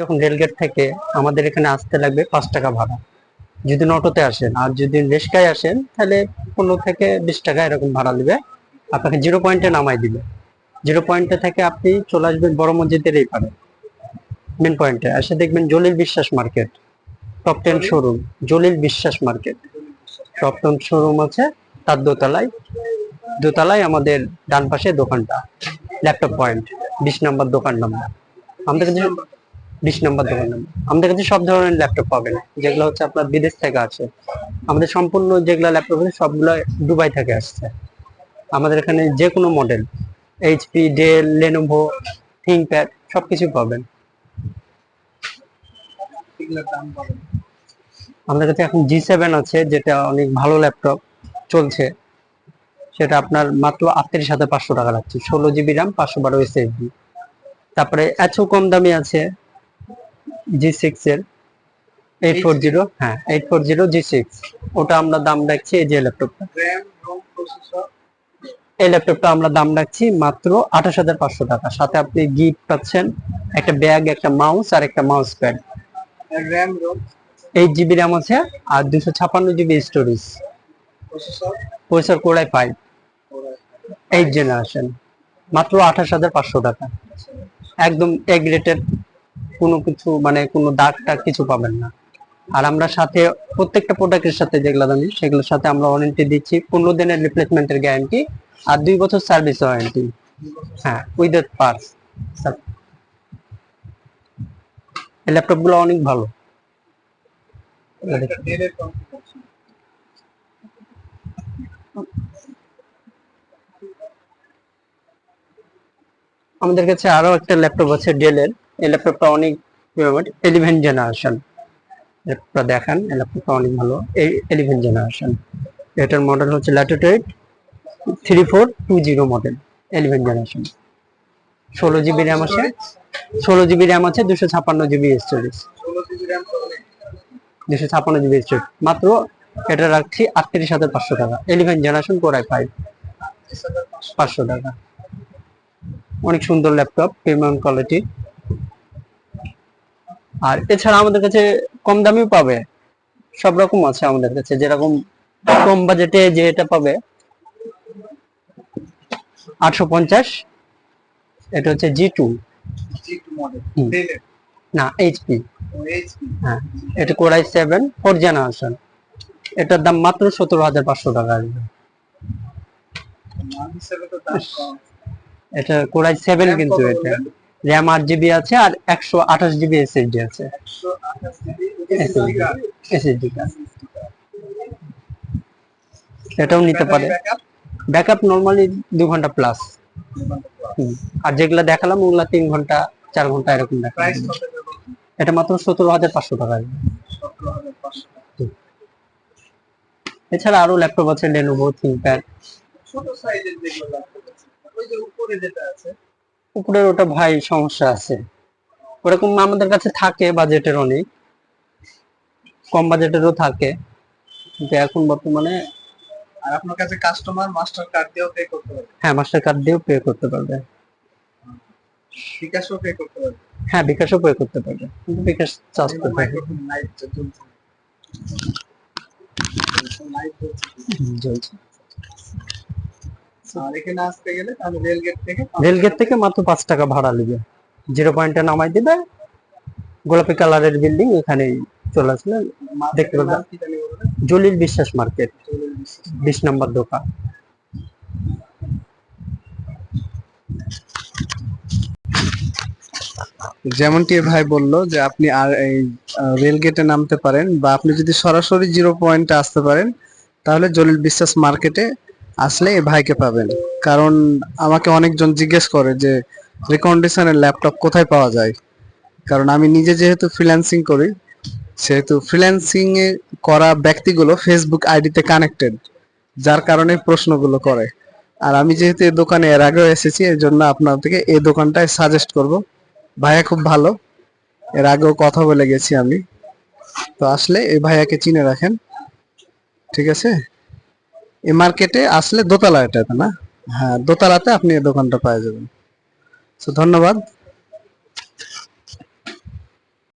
যখন রেলগেট থেকে আমাদের এখানে আসতে লাগবে 5 টাকা ভাড়া যদি অটোতে আসেন, আর যদি রিক্সায় আসেন তাহলে 15 থেকে 20 টাকা এরকম ভাড়া নেবে। আপনাকে জিরো পয়েন্টে নামাই দিবে। জিরো পয়েন্টে থেকে আপনি চলে আসবেন বড় মসজিদের এই পারে, মেন পয়েন্টে এসে দেখবেন জলিল বিশ্বাস মার্কেট, টপ 10 শোরুম। জলিল বিশ্বাস মার্কেট টপ 10 শোরুম আছে, তার দোতলায় আমাদের ডান পাশে দোকানটা, ল্যাপটপ পয়েন্ট, 20 নম্বর দোকান নাম্বার। আমাদের কাছে 20 নম্বর দোকান নাম্বার। আমাদের কাছে সব ধরনের ল্যাপটপ পাবেন, যেগুলো হচ্ছে আপনার বিদেশ থেকে আসে। আমাদের সম্পূর্ণ যেগুলো ল্যাপটপ আছে সবগুলো দুবাই থেকে আসছে। আমাদের এখানে যে কোনো model, HP, Dell, Lenovo, ThinkPad সবকিছু পাবেন। আমাদের কাছে এখন G7 আছে, যেটা অনেক ভালো ল্যাপটপ চলছে। সেটা আপনার মাত্র 38,500 টাকা রাখছি, 16 GB RAM, 512 SSD। তারপরে এত কম দামি আছে G6 এর 840, হ্যাঁ 840 G6, ওটা আমরা দাম রাখছি, এই যে ল্যাপটপটা, এই ল্যাপটপটা আমরা দাম রাখছি মাত্র 28,500 টাকা। সাথে আপনি গিফট পাচ্ছেন একটা ব্যাগ, একটা মাউস আর একটা মাউস প্যাড। 8 GB RAM আছে আর 256 GB storage. Processor Core i5 8 generation, মাত্র 28,500 টাকা। একদম এ গ্রেডের, কোনো কিছু মানে কোনো দাগ টাগ কিছু পাবেন না। আর আমরা সাথে প্রত্যেকটা প্রোডাক্টের সাথে যেগুলো দামি সেগুলোর সাথে আমরা ওয়ারেন্টি দিচ্ছি, 15 দিনের রিপ্লেসমেন্টের গ্যারান্টি আর 2 বছর সার্ভিস ওয়ারেন্টি, হ্যাঁ উইথ পার্টস। এই ল্যাপটপ গুলো অনেক ভালো। আমাদের কাছে আরো একটা ল্যাপটপ আছে ডেলের, এই ল্যাপটপটা অনেক 11 জেনারেশন। ল্যাপটপটা দেখান, এই ল্যাপটপটা অনেক ভালো, এই 11 জেনারেশন। এটার মডেল হচ্ছে Latitude 3420 model, 11 generation. 16 GB RAM আছে, 16 GB RAM আছে, 256 GB স্টোরেজ, 256 GB স্টোরেজ। মাত্র এটা রাখছি 38,500 টাকা, 11 জেনারেশন Core i5, 500 টাকা। অনেক সুন্দর ল্যাপটপ, প্রিমিয়াম কোয়ালিটি। আর এছাড়া আমাদের কাছে কম দামিও পাবে, সব রকম আছে আমাদের কাছে। যেরকম কম বাজেটে যে এটা পাবে 850, এটা হচ্ছে G2 মডেল, না এইচপি, হ্যাঁ এটা Core i7 4th জেনারেশন। এটার দাম মাত্র 17,500 টাকা আসবে। এটা Core i7 কিন্তু এটা RAM 8 GB আছে আর 128 GB SSD আছে। এটাও নিতে পারে। ব্যাকআপ নরমালি 2 ঘন্টা প্লাস, আর যেগুলা দেখালাম ওগুলা 3 ঘন্টা 4 ঘন্টা এরকম দেখালাম। এটা মাত্র 17,500 টাকা। এছাড়া আরো ল্যাপটপ আছে, লেনোভো, থিংকপ্যাড। ছোট সাইজের যেগুলো ল্যাপটপ আছে, ওই যে উপরে যেটা আছে, উপরে ওটা ভাই সমস্যা আছে। ওরকম আমাদের কাছে থাকে বাজেটের, অনেক কম বাজেটেরও থাকে, কিন্তু এখন বর্তমানে। আর আপনার কাছে কাস্টমার মাস্টার কার্ড দিয়েও পে করতে পারবে? হ্যাঁ মাস্টার কার্ড দিয়েও পে করতে পারবে, বিকাশও পে করতে পারবে। হ্যাঁ বিকাশও পে করতে পারবে, কিন্তু বিকাশ চার্জ করতে হবে। রেলগেট থেকে মাত্র 5 টাকা ভাড়া নেবে, জিরো পয়েন্টে নামাই দিবে, গোলাপি কালারের বিল্ডিং, এখানেই চলে আসলে দেখতে পাবেন। জলিল বিশ্বাস মার্কেট, 20 নম্বর দোকান। যেমনটি ভাই বললো যে আপনি আর এই রেল গেটে নামতে পারেন, বা আপনি যদি সরাসরি জিরো পয়েন্টে আসতে পারেন তাহলে জলিল বিশ্বাস মার্কেটে আসলে এই ভাইকে পাবেন। কারণ আমাকে অনেকজন জিজ্ঞেস করে যে রিকন্ডিশনের ল্যাপটপ কোথায় পাওয়া যায়। কারণ আমি নিজে যেহেতু ফ্রিল্যান্সিং করি, সেহেতু ফ্রিল্যান্সিং এ করা ব্যক্তিগুলো ফেসবুক আইডিতে কানেক্টেড, যার কারণে প্রশ্নগুলো করে। আর আমি যেহেতু এই দোকানে এর আগেও এসেছি, এই জন্য আপনাদেরকে এই দোকানটাই সাজেস্ট করব। ভাইয়া খুব ভালো, এর আগেও কথা বলে গেছি আমি। তো আসলে এই ভাইয়াকে চিনে রাখেন, ঠিক আছে? এই মার্কেটে আসলে দোতলা, এটা না? হ্যাঁ দোতলাতে আপনি এই দোকানটা পেয়ে যাবেন। তো ধন্যবাদ।